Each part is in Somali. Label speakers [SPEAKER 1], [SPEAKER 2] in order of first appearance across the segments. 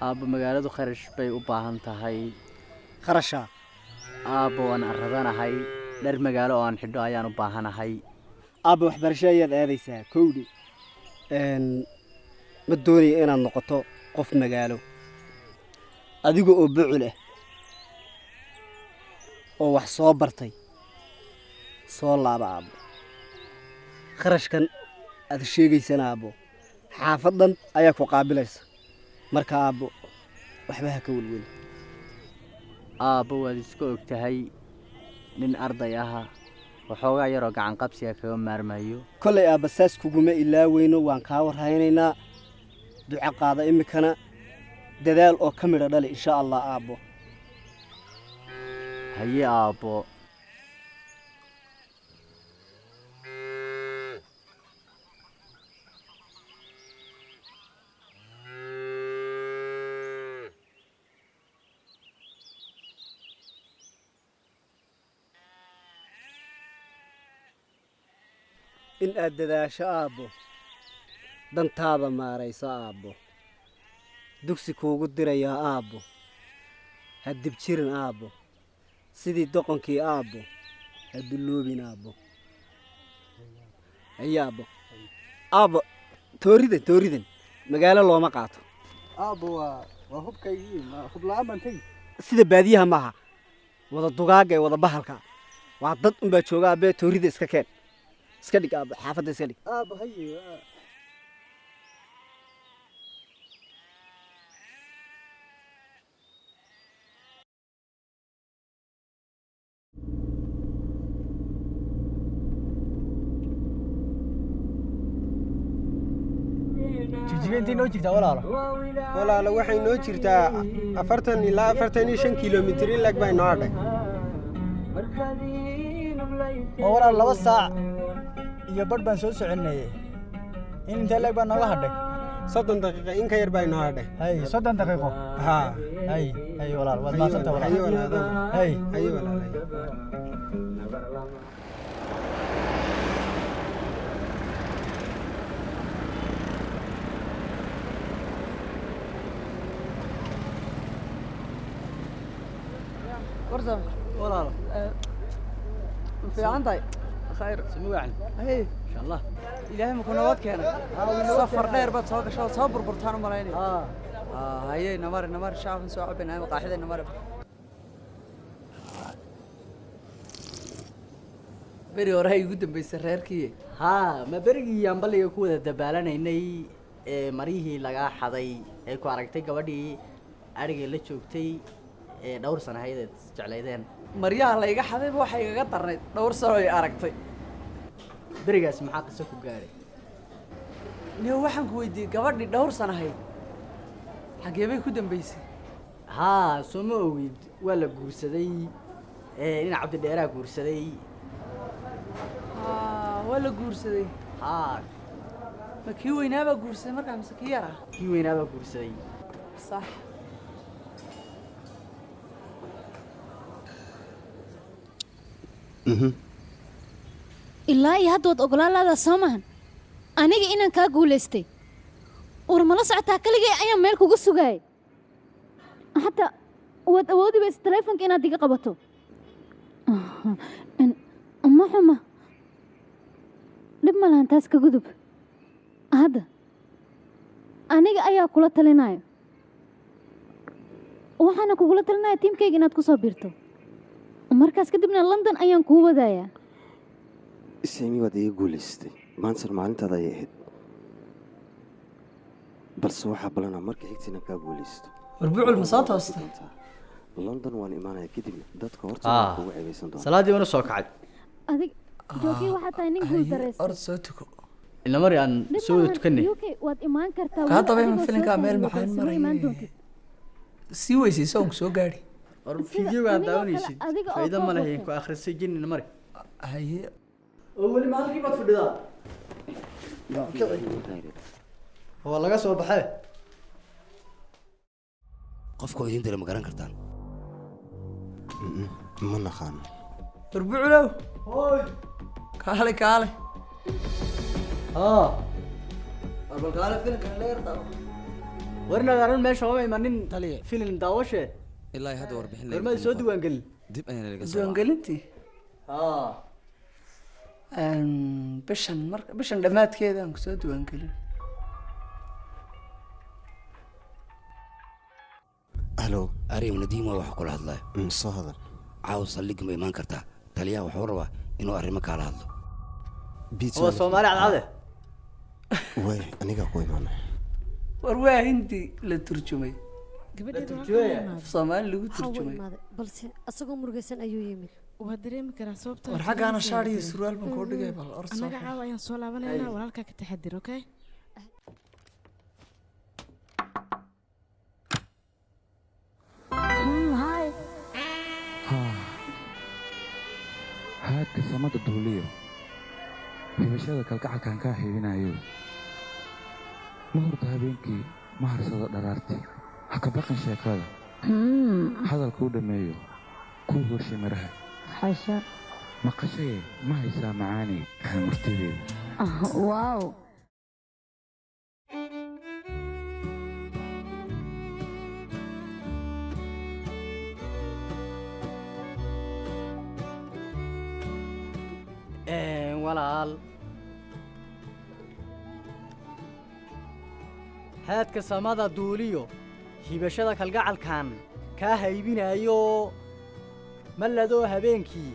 [SPEAKER 1] aabbo magaaladu kharash bay u baahan tahay
[SPEAKER 2] kharasha
[SPEAKER 1] aabbo waan arradanahay dhar magaalo oo aan xidho ayaan u baahanahay
[SPEAKER 2] aabbo waxbarasho ayaad aadaysaa kowdhi ma doonaya inaad noqoto qof magaalo adiga oo bucul ah oo wax soo bartay soo laaba aabbo kharashkan aad sheegaysana aabbo xaafadan ayaa ku qaabilaysa marka aabbo waxba ha ka welweli
[SPEAKER 1] aabbo waad iska og tahay nin arday aha waxoogaa yaroo gacan qabsiga kaga maarmayo
[SPEAKER 2] kollay aabba saas kuguma ilaaweyno waan kaa warhaynaynaa duco qaada iminkana dadaal oo ka midha dhali insha allah aabbo
[SPEAKER 1] haye aabbo
[SPEAKER 2] in aad dadaasho aabbo dantaada maarayso aabbo dugsi kuugu dirayaa aabbo ha dibjirin aabbo sidii doqonkii aabbo ha dulloobin aabbo haye aabbo aabbo tooridan magaalo looma qaato
[SPEAKER 3] aabbo waa hubkaygii hubla-aan baan tegi
[SPEAKER 2] sida baadiyaha maaha wada dugaagga ee wada bahalka waa dad unbaa jooga aabbe toorida iska keen iska dhig aabbo xaafadda iska dhig
[SPEAKER 3] aabbo haye
[SPEAKER 4] jijigeyntii noo jirtaa walaalo
[SPEAKER 5] waxay noo jirtaa 40 ilaa 45 kiiloomitir ilag bay noo hadhay
[SPEAKER 4] oo walaal 2 saac iyo badh baan soo soconayay in intee leeg baa nooga hadhay
[SPEAKER 5] 30 daqiiqo in ka yar bay noo hadhay
[SPEAKER 4] hay 30 daqiiqo
[SPEAKER 5] haa
[SPEAKER 4] hay walaal waad maasanta walaal hay
[SPEAKER 5] walaal
[SPEAKER 3] ورزة ولا في عندي خير
[SPEAKER 1] سموعن
[SPEAKER 3] هي
[SPEAKER 1] إن شاء الله
[SPEAKER 3] إلهي مكونات كنا سفر دير بس هذا شو صبر برتان ملايين هاي نمر شاف نسوي بينها مقاعدة نمر beri hore ay ugu dambeysay reerkii
[SPEAKER 1] ma berigii aan baliga ku wada dabaalanaynay marihii laga xaday ee ku aragtay gabadhii ariga la joogtay dhowr sano hay'ad jecleydeen
[SPEAKER 3] maryaha la iga xaday waxa iga darnay dhowr sano ay aragtay
[SPEAKER 1] berigaas maxaa qiso ku gaaray
[SPEAKER 3] waxaan ku weydiiyay gabadhii dhowr sano hayd xagee bay ku dambeysay
[SPEAKER 1] soo ma ogid waa la guursaday in cabdi dheeraa guursaday
[SPEAKER 3] waa la guursaday ma kii weynaabaa guursaday markaa mise kii yar ah
[SPEAKER 1] kii weynaabaa guursaday
[SPEAKER 3] sax
[SPEAKER 6] ilaa iyo hadda waad ogolaan lahadaa soo maahan aniga inaan kaa guulaystay war mala socotaa kaligay ayaan meel kugu sugaayay xataa waad awoodi baysa taleefonka inaad iga qabato ma xuma dhib ma lahan taas ka gudub hadda aniga ayaa kula talinayo waxaana kugula talinaya tiimkayga inaad ku soo biirto markaas kadibna london ayaan kuu wadayaa
[SPEAKER 7] ismi waad iga guulaystay maanta maalintaada ayay ahayd balse waxaa balana marka xigtina kaa guulaysto
[SPEAKER 3] warbucul ma soo toostay
[SPEAKER 7] london waan imaanaya kadib dadka horta kugu ceebeysan doona
[SPEAKER 1] salaadii wana soo kacay
[SPEAKER 6] adig joogi waxaa tahay nin guul dareysan
[SPEAKER 3] ord soo tuko
[SPEAKER 1] ila mari aan soo wada tukanay
[SPEAKER 6] UK waad imaan kartaa
[SPEAKER 3] ka dabay ma filinka meel maxay maray si weysay soo soo gaari
[SPEAKER 1] war fiidiyowga aad daawanaysid fayda ma lahayn ku akhrisay jinna mari
[SPEAKER 3] haye
[SPEAKER 1] oo wali maalkii baad fadhidaa
[SPEAKER 4] waa laga soo baxay
[SPEAKER 7] qofka idin dira ma garan kartaan ma naqaan
[SPEAKER 3] warbuculow hooy kaale arbal kaale filinka leer daawo
[SPEAKER 1] warna garan meesha oo imanin
[SPEAKER 8] taliye
[SPEAKER 1] filim daawashe
[SPEAKER 8] ilaa hadda warbixin
[SPEAKER 1] warma soo duwan gal
[SPEAKER 8] dib ayaan laga soo
[SPEAKER 3] diiwaangelintii bishan dhammaadkeeda aan kusoo diiwaangelin
[SPEAKER 7] halo
[SPEAKER 9] arrin nadiima wax kula hadlay
[SPEAKER 7] soo hadal
[SPEAKER 9] caaw saldhig ma imaan kartaa taliyaha wuxuu rabaa inuu arrimo kala hadlo
[SPEAKER 1] oo Soomaali cadade
[SPEAKER 7] way aniga ku imaanay
[SPEAKER 3] war waa hindi la turjumay
[SPEAKER 6] gabadheeda
[SPEAKER 3] Soomaali lagu turjumay
[SPEAKER 6] balse asagoo murugaysan ayuu yimid
[SPEAKER 10] waa dareemi karaa sababta
[SPEAKER 3] war xagaana shaar iyo surwaal baan koo dhigay bal orso
[SPEAKER 10] anaga caawa ayaan soo laabanaynaa walaalka ka taxadir okay
[SPEAKER 11] haadka samada duuliyo hibashada kalgacalkaan kaa xiibinayo ma horta habeenkii ma harsado dharaarti ha ka baqin sheekada hadalkuu dhammeeyo kuu horshay maraha
[SPEAKER 6] xasha
[SPEAKER 11] maqashaye ma haysaa macaani martideeda
[SPEAKER 6] waaw
[SPEAKER 1] walaal haadka samada duuliyo hibashada kalgacalkan kaa haybinayo maladoo habeenkii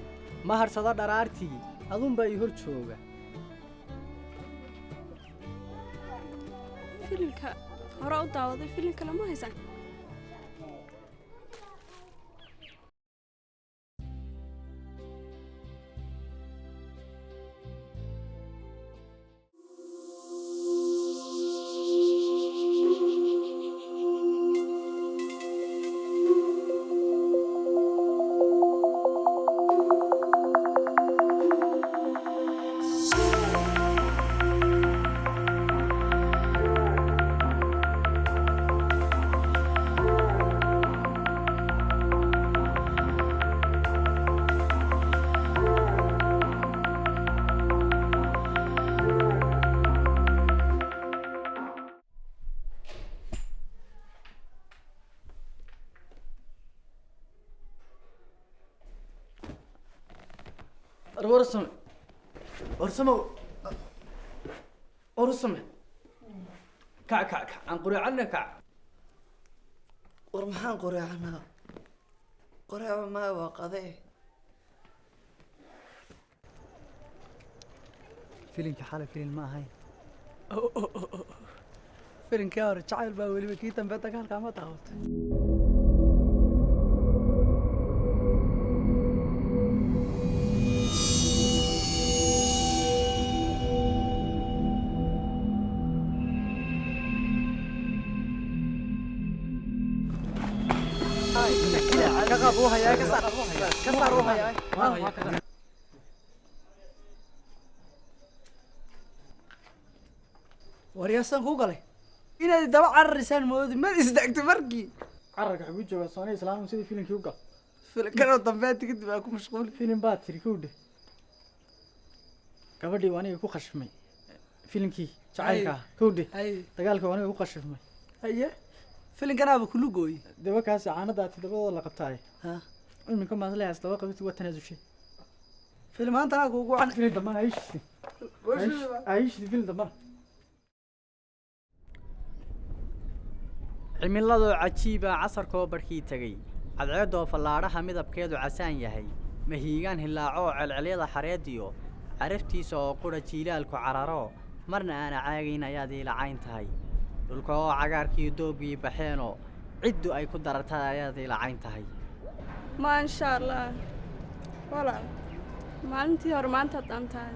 [SPEAKER 1] ma harsado dharaartii adunba ii hor jooga
[SPEAKER 12] filimka hore u daawaday filimka lama haysan
[SPEAKER 1] ورسمه كع عن قرية عنا كع
[SPEAKER 3] ورمحان قرية عنا قرية ما وقضيه
[SPEAKER 1] فيلم كحالة فيلم ما هاي
[SPEAKER 3] فيلم كاور جعل باولي بكيتا بيتا كان كما تعود
[SPEAKER 1] كسروها يا كسروها يا
[SPEAKER 3] wariyaasan ku galay inaad daba cararisaan moodi ma isdagto markii
[SPEAKER 4] cararka xagu jooga Soomaali islaam sidii filimkii u gal
[SPEAKER 3] filimkan oo dambe kadib aan ku mashquul
[SPEAKER 4] filim baad tiri ku dhig gabadhii waan ku khashmay filimkii jacaylka ku dhig dagaalka waan ku khashmay
[SPEAKER 3] aye filimkan aaba kullu gooy
[SPEAKER 4] daba kaas caanada todobada la qabtay ha iminka ma leeyahay daba qabti waa tanaasushay
[SPEAKER 3] filmaanta aan kugu aan
[SPEAKER 4] filim dama aysh filim dama
[SPEAKER 1] cimiladu cajiiba casarkoo barkii tagay cadceedoo fallaadhaha midabkeedu casaan yahay mahiigaan hilaaco celcelyada xareediyo caraftiisa oo qura jiilaalku cararo marna aana caagayn ayaad iilacayn tahay dhulka oo cagaarkii doogii baxeenoo ciddu ay ku darartay ayaad iilacayn tahay
[SPEAKER 12] maasha allah walaal maalintii hore maanta daan tahay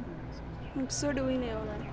[SPEAKER 12] waan ku soo dhaweynaya walaal